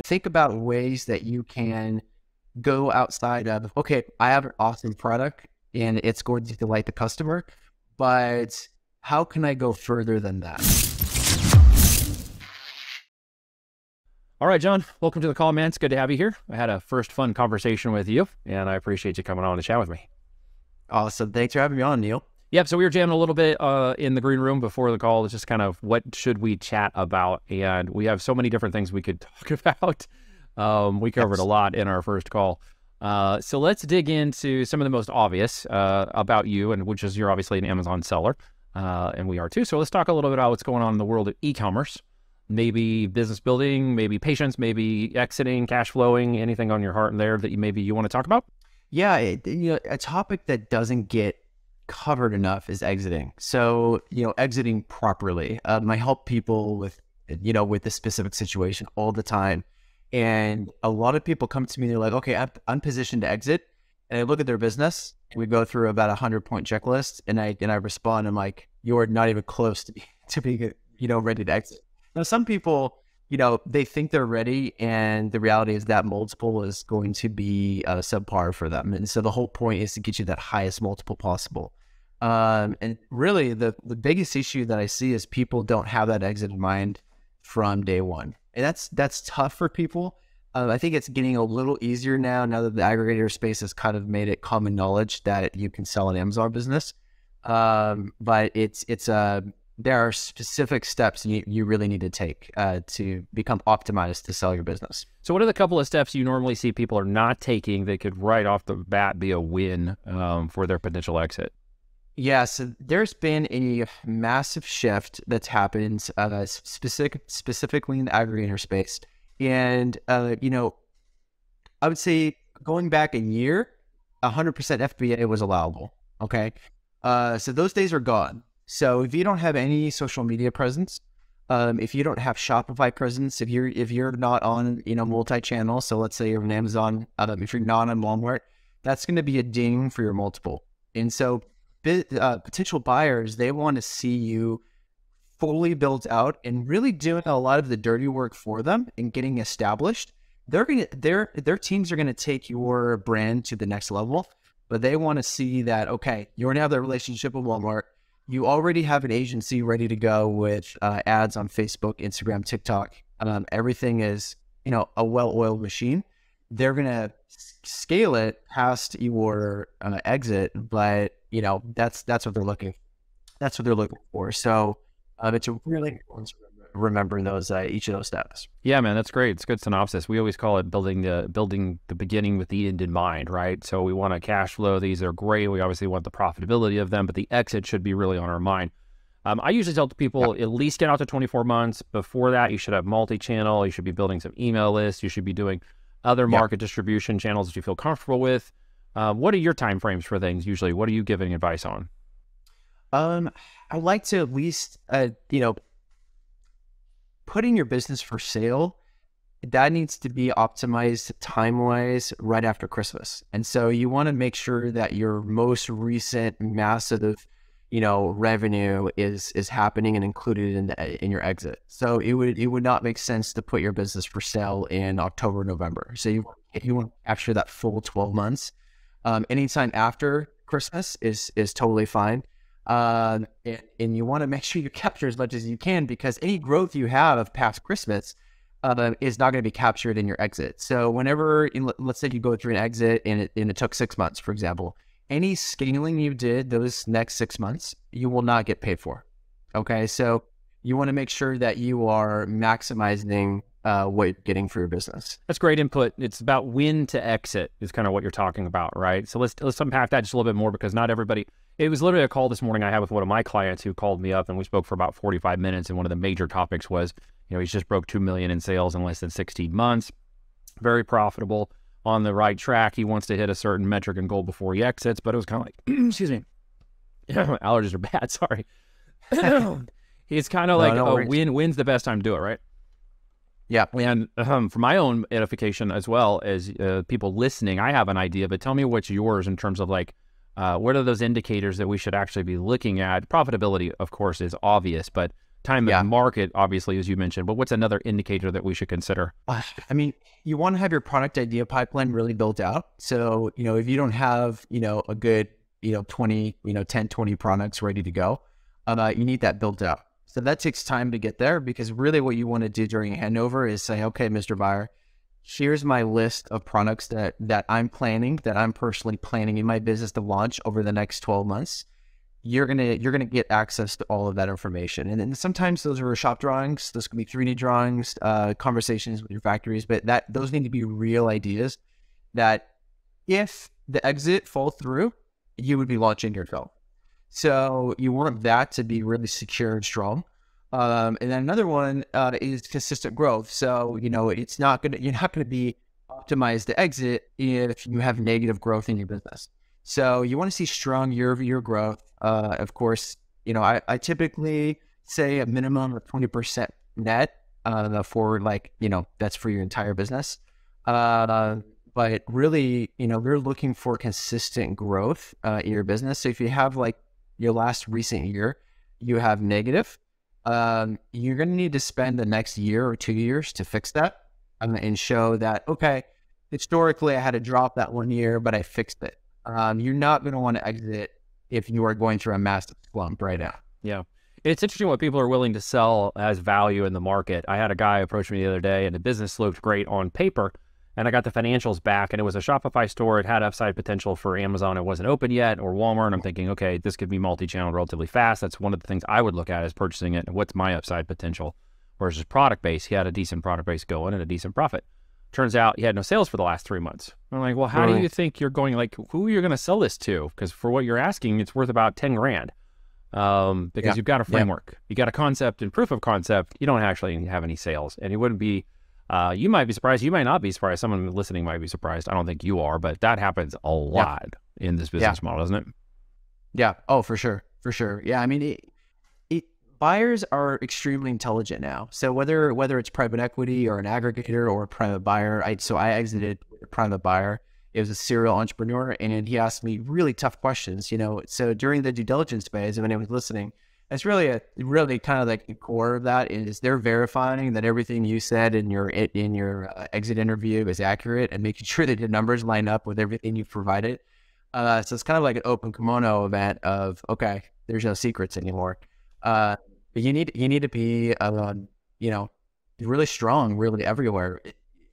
think about ways that you can go outside of, okay, I have an awesome product and it's going to delight the customer, but how can I go further than that? All right, John, welcome to the call, man. It's good to have you here. I had a first fun conversation with you, and I appreciate you coming on to chat with me. Awesome. Thanks for having me on, Neil. Yep, so we were jamming a little bit in the green room before the call. It's just kind of what should we chat about? And we have so many different things we could talk about. We covered a lot in our first call. So let's dig into some of the most obvious about you, and which is you're obviously an Amazon seller, and we are too. So let's talk a little bit about what's going on in the world of e-commerce. Maybe business building, maybe patience, maybe exiting, cash flowing, anything on your heart in there that you want to talk about? Yeah, a topic that doesn't get covered enough is exiting. So, exiting properly. I help people with this specific situation all the time. And a lot of people come to me, they're like, okay, I'm positioned to exit. And I look at their business, and we go through about 100-point checklist, and I respond, I'm like, you're not even close to being ready to exit. Now, some people, they think they're ready, and the reality is that multiple is going to be subpar for them. And so the whole point is to get you that highest multiple possible. And really, the biggest issue that I see is people don't have that exit in mind from day one. And that's tough for people. I think it's getting a little easier now that the aggregator space has kind of made it common knowledge that you can sell an Amazon business. But there are specific steps you really need to take to become optimized to sell your business. So what are the couple of steps you normally see people are not taking that could right off the bat be a win for their potential exit? Yeah, so there's been a massive shift that's happened specifically in the aggregator space. And, I would say going back a year, 100% FBA was allowable, okay? So those days are gone. So if you don't have any social media presence, if you don't have Shopify presence, if you're not on, multi-channel, so let's say you're on Amazon, if you're not on Walmart, that's going to be a ding for your multiple. And so potential buyers, they want to see you fully built out and really doing a lot of the dirty work for them and getting established. Their teams are going to take your brand to the next level, but they want to see that, okay, you already have that relationship with Walmart. You already have an agency ready to go with ads on Facebook, Instagram, TikTok. Everything is, a well-oiled machine. They're going to scale it past your exit, but that's what they're looking. That's what they're looking for. So it's really important to remember those each of those steps. Yeah, man, that's great. It's a good synopsis. We always call it building the beginning with the end in mind, right? So we want to cash flow. These are great. We obviously want the profitability of them, but the exit should be really on our mind. I usually tell people at least get out to 24 months. Before that, you should have multi-channel. You should be building some email lists. You should be doing other market distribution channels that you feel comfortable with. What are your timeframes for things usually? What are you giving advice on? I like to at least, putting your business for sale, that needs to be optimized time-wise right after Christmas. And so you want to make sure that your most recent massive, revenue is happening and included in your exit. So it would not make sense to put your business for sale in October, November. So you want to capture that full 12 months. Anytime after Christmas is totally fine. And you want to make sure you capture as much as you can, because any growth you have past Christmas is not going to be captured in your exit. So whenever, let's say you go through an exit and it took 6 months, for example, any scaling you did those next 6 months, you will not get paid for. Okay. So you want to make sure that you are maximizing what you're getting for your business. That's great input. It's about when to exit is kind of what you're talking about, right? So let's unpack that just a little bit more, because not everybody. It was literally a call this morning I had with one of my clients who called me up, and we spoke for about 45 minutes. And one of the major topics was, he's just broke 2 million in sales in less than 16 months, very profitable, on the right track. He wants to hit a certain metric and goal before he exits, but it was kind of like, excuse me, allergies are bad. Sorry. It's kind of like when's the best time to do it, right? Yeah. And for my own edification, as well as people listening, I have an idea, but tell me what's yours in terms of what are those indicators that we should actually be looking at? Profitability, of course, is obvious, but time of Yeah. market, obviously, as you mentioned, but what's another indicator that we should consider? I mean, you want to have your product idea pipeline really built out. So, if you don't have, a good, 20, 10, 20 products ready to go, you need that built out. So that takes time to get there, because really what you want to do during a handover is say, okay, Mr. Buyer, here's my list of products that I'm personally planning in my business to launch over the next 12 months. You're gonna get access to all of that information, and then sometimes those are shop drawings. Those can be 3D drawings, conversations with your factories, but those need to be real ideas that, if the exit fall through, you would be launching your film. So you want that to be really secure and strong. And then another one is consistent growth. So you're not gonna be optimized to exit if you have negative growth in your business. So you want to see strong year-over-year growth. Of course, I typically say a minimum of 20% net for that's for your entire business. But really, we're looking for consistent growth in your business. So if you have like your last recent year, you have negative, you're going to need to spend the next year or 2 years to fix that and show that, okay, historically I had to drop that 1 year, but I fixed it. You're not going to want to exit if you are going through a massive slump right now. Yeah. It's interesting what people are willing to sell as value in the market. I had a guy approach me the other day, and the business looked great on paper, and I got the financials back, and it was a Shopify store. It had upside potential for Amazon. It wasn't open yet, or Walmart. And I'm thinking, okay, this could be multi-channel relatively fast. That's one of the things I would look at is purchasing it. What's my upside potential versus product base? He had a decent product base going and a decent profit. Turns out he had no sales for the last 3 months. I'm like, well, how do you think you're going, like, who are you going to sell this to? Because for what you're asking, it's worth about 10 grand. Because you've got a framework, you got a concept and proof of concept. You don't actually have any sales, and it wouldn't be, you might be surprised. You might not be surprised. Someone listening might be surprised. I don't think you are, but that happens a lot in this business model, doesn't it? Yeah. Oh, for sure. For sure. Yeah. I mean, buyers are extremely intelligent now. So whether it's private equity or an aggregator or a private buyer, I exited a private buyer. It was a serial entrepreneur, and he asked me really tough questions. So during the due diligence phase, when I was listening, it's really kind of like the core of that is they're verifying that everything you said in your exit interview is accurate and making sure that the numbers line up with everything you've provided. So it's kind of like an open kimono event of, okay, there's no secrets anymore. But you need to be, really strong, really everywhere,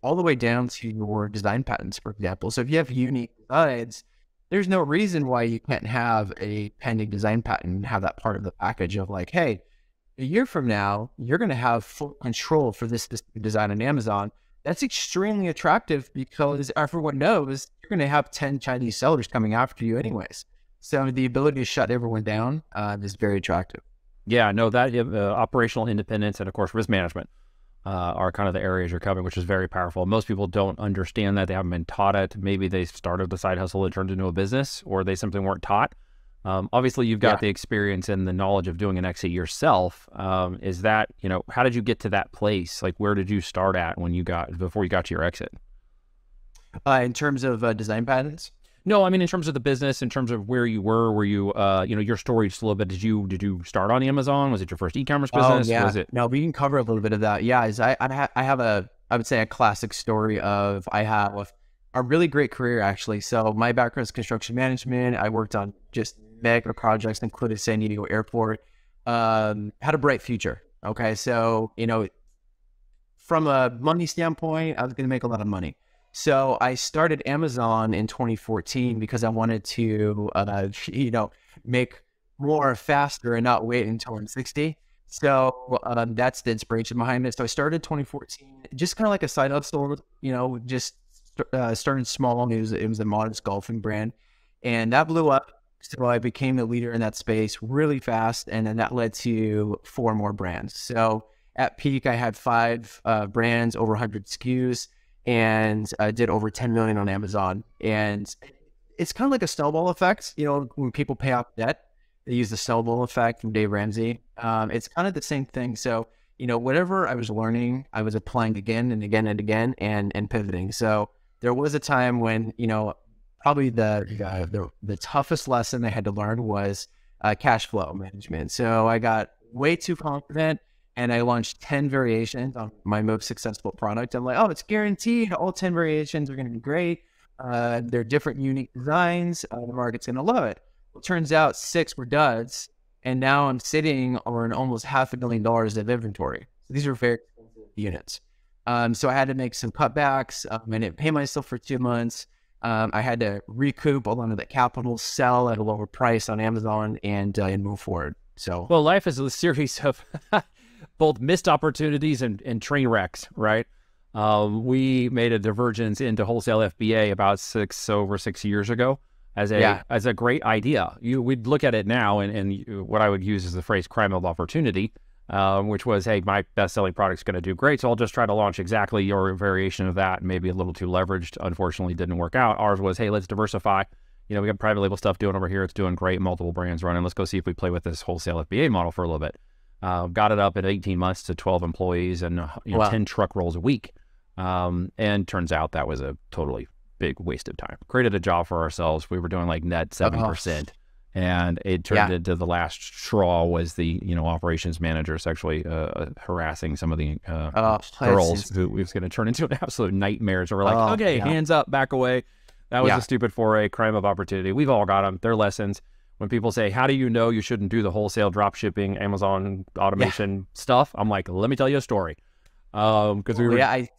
all the way down to your design patents, for example. So if you have unique designs, there's no reason why you can't have a pending design patent and have that part of the package of like, hey, a year from now, you're going to have full control for this design on Amazon. That's extremely attractive because everyone knows you're going to have 10 Chinese sellers coming after you anyways. So the ability to shut everyone down is very attractive. Yeah, no, that operational independence and, of course, risk management are kind of the areas you're covering, which is very powerful. Most people don't understand that. They haven't been taught it. Maybe they started the side hustle and turned into a business, or they simply weren't taught. Obviously, you've got the experience and the knowledge of doing an exit yourself. Is that, how did you get to that place? Like, where did you start at before you got to your exit? In terms of design patents? No, I mean, in terms of the business, in terms of where you were you, your story just a little bit. Did you start on Amazon? Was it your first e-commerce business? Oh, yeah. Was it? No, we can cover a little bit of that. Yeah, I have I would say a classic story of, I have a really great career, actually. So my background is construction management. I worked on just mega projects, included San Diego Airport. Had a bright future. Okay. So, from a money standpoint, I was going to make a lot of money. So I started Amazon in 2014 because I wanted to, make more faster and not wait until I'm 60. So that's the inspiration behind it. So I started 2014, just kind of like a side hustle, just started small. It was a modest golfing brand, and that blew up. So I became the leader in that space really fast, and then that led to 4 more brands. So at peak, I had 5 brands, over 100 SKUs. And did over 10 million on Amazon. And it's kind of like a snowball effect. When people pay off debt, they use the snowball effect from Dave Ramsey. It's kind of the same thing. So, whatever I was learning, I was applying again and again and again and pivoting. So there was a time when, probably the toughest lesson I had to learn was cash flow management. So I got way too confident, and I launched 10 variations on my most successful product. I'm like, oh, it's guaranteed. All 10 variations are going to be great. They're different, unique designs. The market's going to love it. Well, it turns out 6 were duds, and now I'm sitting on almost $500,000 of inventory. So these are very expensive units. So I had to make some cutbacks. I didn't pay myself for 2 months. I had to recoup a lot of the capital, sell at a lower price on Amazon, and move forward. So, well, life is a series of both missed opportunities and train wrecks, right? We made a divergence into wholesale FBA about over 6 years ago as a great idea. We'd look at it now, and what I would use is the phrase "crime of opportunity," which was, hey, my best-selling product's going to do great, so I'll just try to launch exactly your variation of that, maybe a little too leveraged. Unfortunately, didn't work out. Ours was, hey, let's diversify. We got private label stuff doing over here. It's doing great. Multiple brands running. Let's go see if we play with this wholesale FBA model for a little bit. Got it up in 18 months to 12 employees and 10 truck rolls a week. And turns out that was a totally big waste of time. Created a job for ourselves. We were doing like net 7%. And it turned into the last straw was the, operations manager sexually harassing some of the girls who was going to turn into an absolute nightmare. So we're like, hands up, back away. That was a stupid foray, crime of opportunity. We've all got them. They're lessons. When people say, how do you know you shouldn't do the wholesale drop shipping, Amazon automation stuff? I'm like, let me tell you a story. I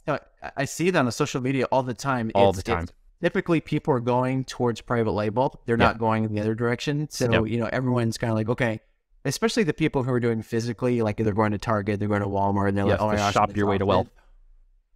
see that on social media all the time. Typically, people are going towards private label. They're not going in the other direction. So, everyone's kind of like, okay, especially the people who are doing physically, like they're going to Target, they're going to Walmart, and they're like, oh my gosh, shop your way to wealth.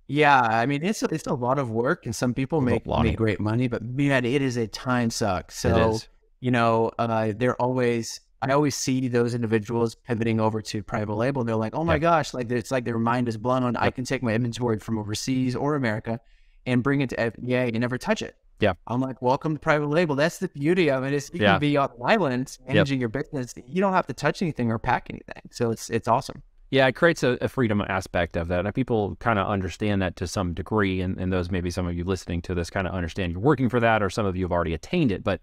Yeah, I mean, it's a lot of work, and some people make great money, but man, it is a time suck. So, I always see those individuals pivoting over to private label. They're like, oh my gosh, like it's like their mind is blown. I can take my inventory from overseas or America and bring it to FBA and never touch it. Yeah. I'm like, welcome to private label. That's the beauty of it, is you can be on the island managing your business. You don't have to touch anything or pack anything. So it's awesome. Yeah, it creates a freedom aspect of that. And people kind of understand that to some degree. And those, maybe some of you listening to this kind of understand you're working for that, or some of you have already attained it. But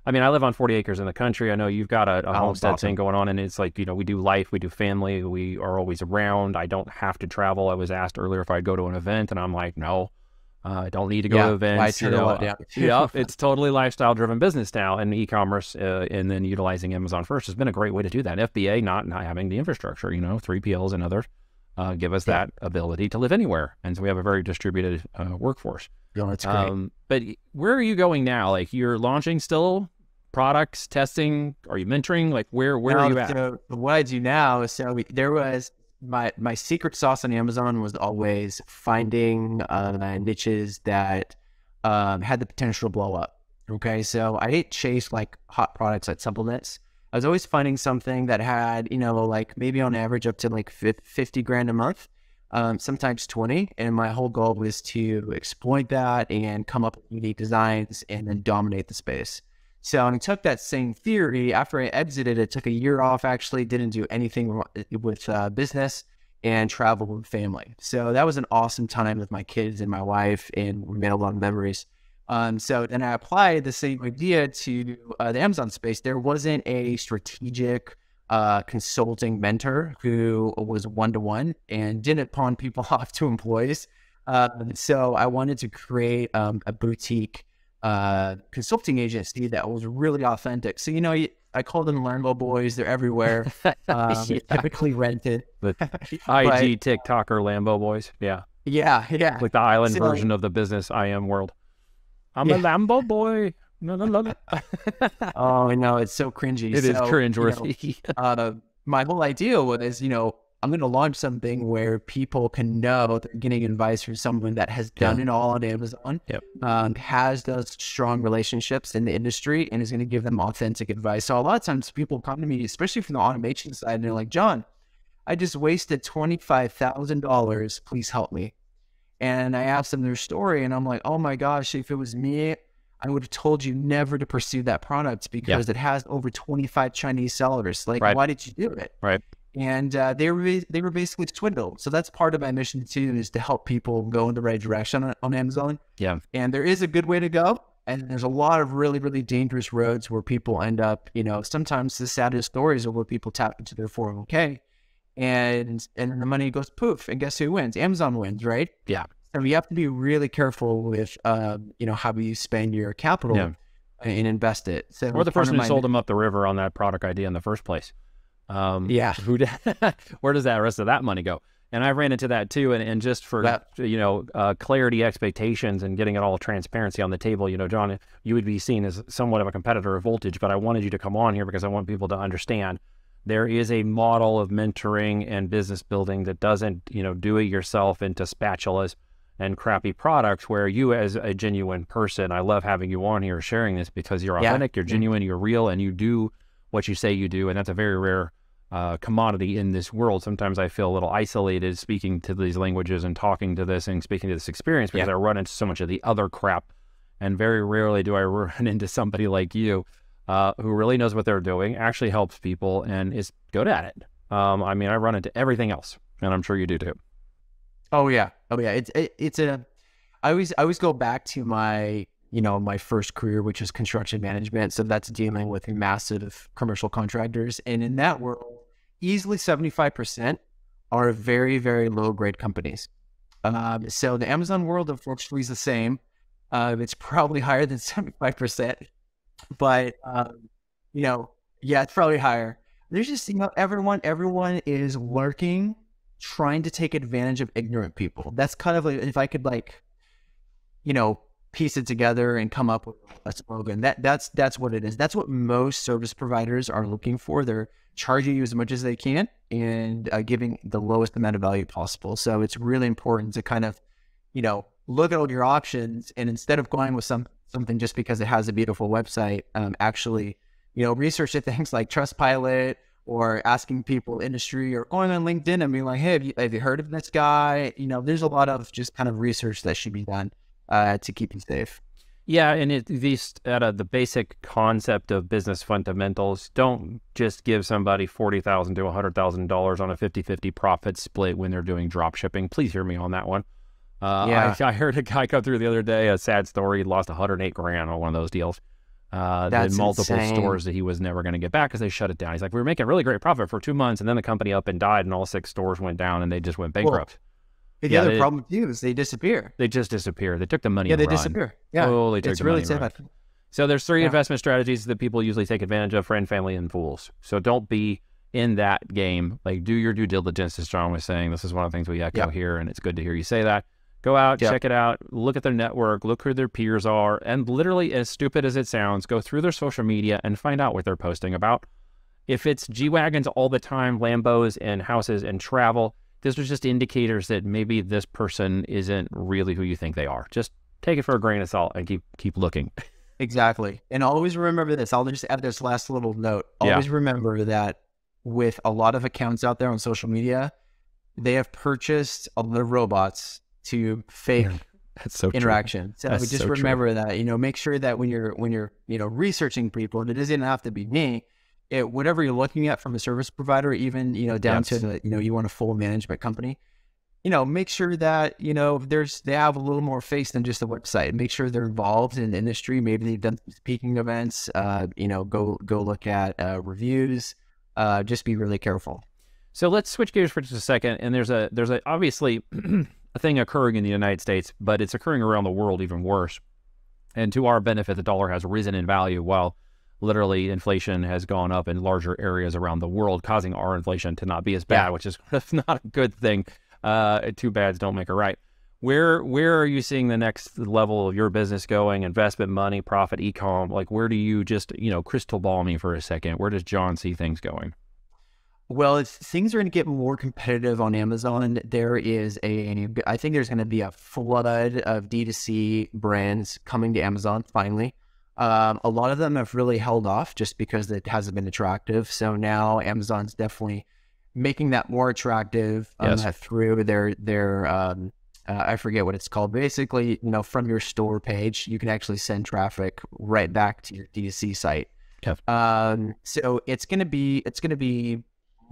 I mean, I live on 40 acres in the country. I know you've got a homestead thing going on, and it's like, we do life, we do family, we are always around. I don't have to travel. I was asked earlier if I'd go to an event, and I'm like, no, I don't need to go to events. It's totally lifestyle-driven business now, and e-commerce, and then utilizing Amazon First has been a great way to do that. FBA not having the infrastructure, 3PLs and others give us that ability to live anywhere, and so we have a very distributed workforce. Yeah, that's great. But where are you going now? Like, you're launching still products, testing? Are you mentoring? Like, where are you at? So what I do now is, there was my secret sauce on Amazon was always finding niches that had the potential to blow up. Okay, so I didn't chase like hot products like supplements. I was always finding something that had, like maybe on average up to like 50 grand a month. Sometimes 20, and my whole goal was to exploit that and come up with unique designs and then dominate the space. So I took that same theory. After I exited, it took a year off, actually didn't do anything with business, and traveled with family. So that was an awesome time with my kids and my wife, and we made a lot of memories. So then I applied the same idea to the Amazon space. There wasn't a strategic consulting mentor who was one-to-one and didn't pawn people off to employees. So I wanted to create a boutique consulting agency that was really authentic. So, I call them Lambo boys. They're everywhere. Typically rented. The IG TikToker Lambo boys. Yeah. Yeah. Like the island version of the business IM world. I'm a Lambo boy. No. Oh, no, it's so cringy. It is cringeworthy. My whole idea was, I'm going to launch something where people can know they're getting advice from someone that has done it all on Amazon, has those strong relationships in the industry, and is going to give them authentic advice. So a lot of times people come to me, especially from the automation side, and they're like, Jon, I just wasted $25,000. Please help me. And I asked them their story, and I'm like, oh my gosh, if it was me, I would have told you never to pursue that product because it has over 25 Chinese sellers. Like, why did you do it? Right. And they were basically swindled. So that's part of my mission too, is to help people go in the right direction on Amazon. Yeah. And there is a good way to go. And there's a lot of really, really dangerous roads where people end up, sometimes the saddest stories are where people tap into their 401k and the money goes poof. And guess who wins? Amazon wins, right? Yeah. So you have to be really careful with, how you spend your capital and invest it. So or the person who sold them up the river on that product idea in the first place. Where does that rest of that money go? And I ran into that too. And just for, clarity, expectations, and getting it all transparency on the table, Jon, you would be seen as somewhat of a competitor of Voltage, but I wanted you to come on here because I want people to understand there is a model of mentoring and business building that doesn't, do it yourself into spatulas and crappy products, where you as a genuine person, I love having you on here sharing this because you're authentic, you're genuine, you're real, and you do what you say you do. And that's a very rare commodity in this world. Sometimes I feel a little isolated speaking to these languages and talking to this and speaking to this experience because I run into so much of the other crap. And very rarely do I run into somebody like you who really knows what they're doing, actually helps people, and is good at it. I run into everything else, and I'm sure you do too. Oh yeah. I always go back to my, my first career, which is construction management. So that's dealing with massive commercial contractors. And in that world, easily 75% are very, very low grade companies. So the Amazon world, unfortunately, is the same. It's probably higher than 75%, but, it's probably higher. There's just, everyone is lurking, trying to take advantage of ignorant people. That's kind of like, if I could piece it together and come up with a slogan, that's what it is. That's what most service providers are looking for. They're charging you as much as they can and giving the lowest amount of value possible. So it's really important to kind of, look at all your options, and instead of going with something just because it has a beautiful website, actually, research things like Trustpilot, or asking people industry, or going on LinkedIn and being like, hey, have you heard of this guy? There's a lot of just kind of research that should be done to keep you safe. Yeah, and at least at the basic concept of business fundamentals, don't just give somebody $40,000 to $100,000 on a 50-50 profit split when they're doing drop shipping. Please hear me on that one. I heard a guy come through the other day, a sad story. He lost $108,000 on one of those deals. That's multiple insane. stores that he was never going to get back because they shut it down. He's like, we were making really great profit for 2 months, and then the company up and died, and all 6 stores went down, and they just went bankrupt. The other problem too is they disappear. They just disappear. They took the money. Yeah, and they run. disappear. Yeah, totally took it's the really money. sad. So there's 3 investment strategies that people usually take advantage of: friend, family, and fools. So don't be in that game. Like, do your due diligence, as Jon was saying. This is one of the things we echo here, and it's good to hear you say that. Go out, check it out, look at their network, look who their peers are, and literally, as stupid as it sounds, go through their social media and find out what they're posting about. If it's G-Wagons all the time, Lambos and houses and travel, these are just indicators that maybe this person isn't really who you think they are. Just take it for a grain of salt and keep looking. Exactly. And always remember this. I'll just add this last little note. Always remember that with a lot of accounts out there on social media, they have purchased a lot of robots to fake That's so interaction. True. So just remember that, make sure that when you're researching people, and it doesn't have to be me, whatever you're looking at from a service provider, even, down to the, you want a full management company, make sure that, they have a little more face than just a website. Make sure they're involved in the industry. Maybe they've done speaking events, go look at reviews, just be really careful. So let's switch gears for just a second. And there's a obviously a thing occurring in the United States, but it's occurring around the world even worse. And to our benefit, the dollar has risen in value while literally inflation has gone up in larger areas around the world, causing our inflation to not be as bad, which is not a good thing. Two bads don't make a right. Where are you seeing the next level of your business going? Investment, money, profit, e-com? Like, where do you just, crystal ball me for a second? Where does Jon see things going? Well, if things are going to get more competitive on Amazon, I think there's going to be a flood of D2C brands coming to Amazon finally. A lot of them have really held off just because it hasn't been attractive. So now Amazon's definitely making that more attractive through their I forget what it's called. Basically, from your store page, you can actually send traffic right back to your D2C site. So it's going to be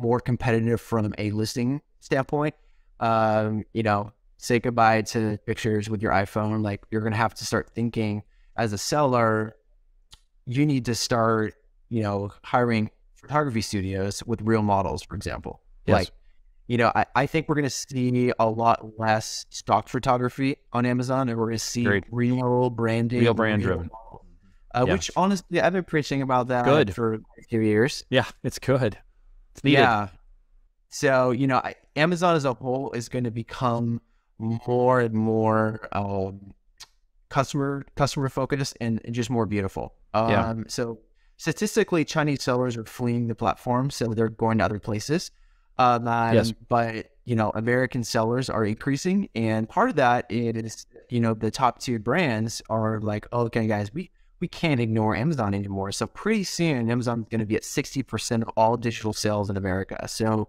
more competitive from a listing standpoint. Say goodbye to pictures with your iPhone. Like, you're going to have to start thinking, as a seller, you need to start, hiring photography studios with real models, for example. Yes. I think we're going to see a lot less stock photography on Amazon, and we're going to see Agreed. real branding, Real brand driven. which honestly, I've been preaching about that Good. for a few years. Yeah, it's good. It's needed. Yeah. So, Amazon as a whole is going to become more and more customer focused and just more beautiful. So statistically, Chinese sellers are fleeing the platform, so they're going to other places. Yes. But American sellers are increasing, and part of that is the top tier brands are like, oh, okay, guys, we can't ignore Amazon anymore. So pretty soon, Amazon's going to be at 60% of all digital sales in America. So,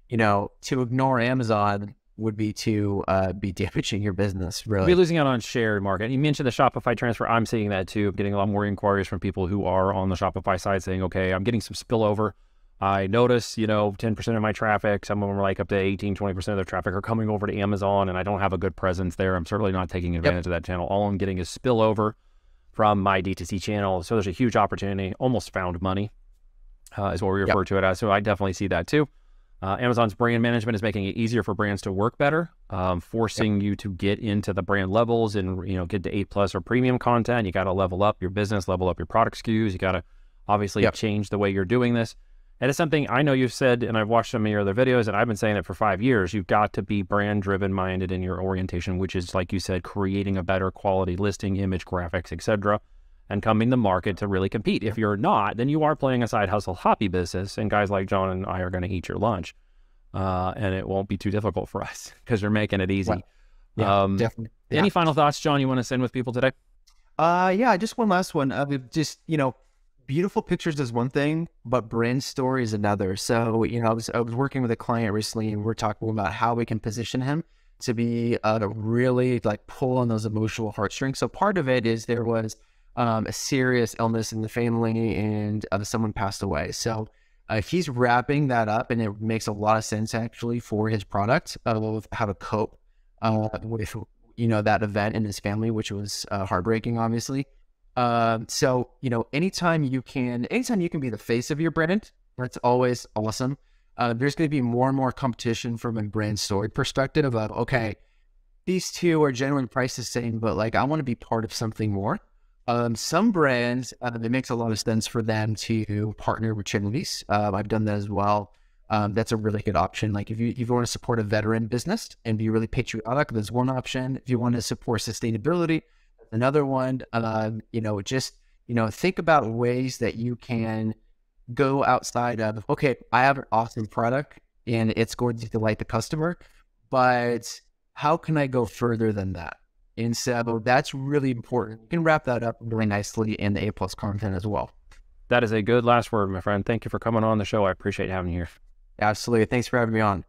to ignore Amazon would be to be damaging your business, really. Be losing out on share market. You mentioned the Shopify transfer. I'm seeing that too. I'm getting a lot more inquiries from people who are on the Shopify side saying, okay, I'm getting some spillover. I notice, 10% of my traffic, some of them are like up to 18, 20% of their traffic are coming over to Amazon, and I don't have a good presence there. I'm certainly not taking advantage of that channel. All I'm getting is spillover from my D2C channel. So there's a huge opportunity, almost found money is what we refer to it as. So I definitely see that too. Amazon's brand management is making it easier for brands to work better, forcing you to get into the brand levels and, get to 8+ or premium content. You got to level up your business, level up your product SKUs. You got to obviously change the way you're doing this. And it's something I know you've said, and I've watched some of your other videos, and I've been saying it for 5 years. You've got to be brand driven minded in your orientation, which is, like you said, creating a better quality listing, image, graphics, etc., and coming to market to really compete. If you're not, then you are playing a side hustle hobby business, and guys like Jon and I are going to eat your lunch, and it won't be too difficult for us because you're making it easy. Definitely. Any final thoughts, Jon, you want to send with people today? Just one last one. Beautiful pictures is one thing, but brand story is another. So, I was working with a client recently, and we're talking about how we can position him to be really like pull on those emotional heartstrings. So part of it is there was a serious illness in the family, and someone passed away. So he's wrapping that up, and it makes a lot of sense actually for his product of how to cope with that event in his family, which was heartbreaking, obviously. So, anytime you can be the face of your brand, that's always awesome. There's going to be more and more competition from a brand story perspective of, okay, these two are generally priced the same, but like, I want to be part of something more. Some brands, it makes a lot of sense for them to partner with charities. I've done that as well. That's a really good option. Like if you want to support a veteran business and be really patriotic, there's one option. If you want to support sustainability, another one. Think about ways that you can go outside of, okay, I have an awesome product and it's going to delight the customer, but how can I go further than that? And so that's really important. You can wrap that up really nicely in the A+ content as well. That is a good last word, my friend. Thank you for coming on the show. I appreciate having you here. Absolutely. Thanks for having me on.